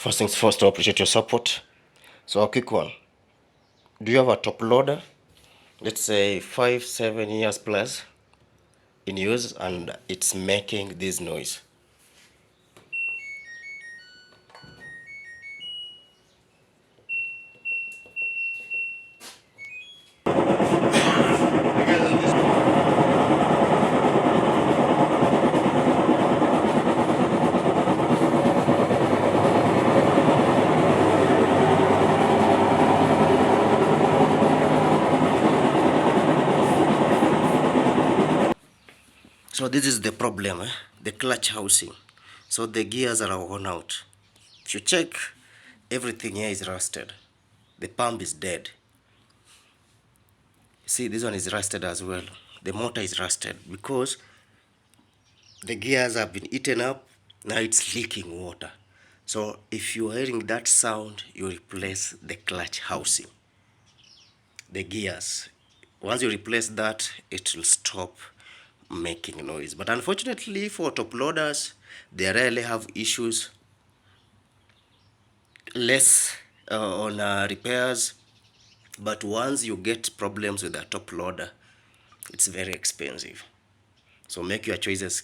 First things first, I appreciate your support. So a quick one. Do you have a top loader? Let's say 5-7 years plus in use and it's making this noise. So this is the problem, the clutch housing. So the gears are worn out. If you check, everything here is rusted. The pump is dead. See, this one is rusted as well. The motor is rusted because the gears have been eaten up. Now it's leaking water. So if you are hearing that sound, you replace the clutch housing, the gears. Once you replace that, it will stop making noise. But unfortunately for top loaders, they rarely have issues, less on repairs. But once you get problems with a top loader, it's very expensive. So make your choices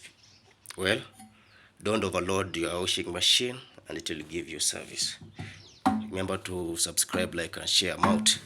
well. Don't overload your washing machine and it will give you service. Remember to subscribe, like and share. I'm out.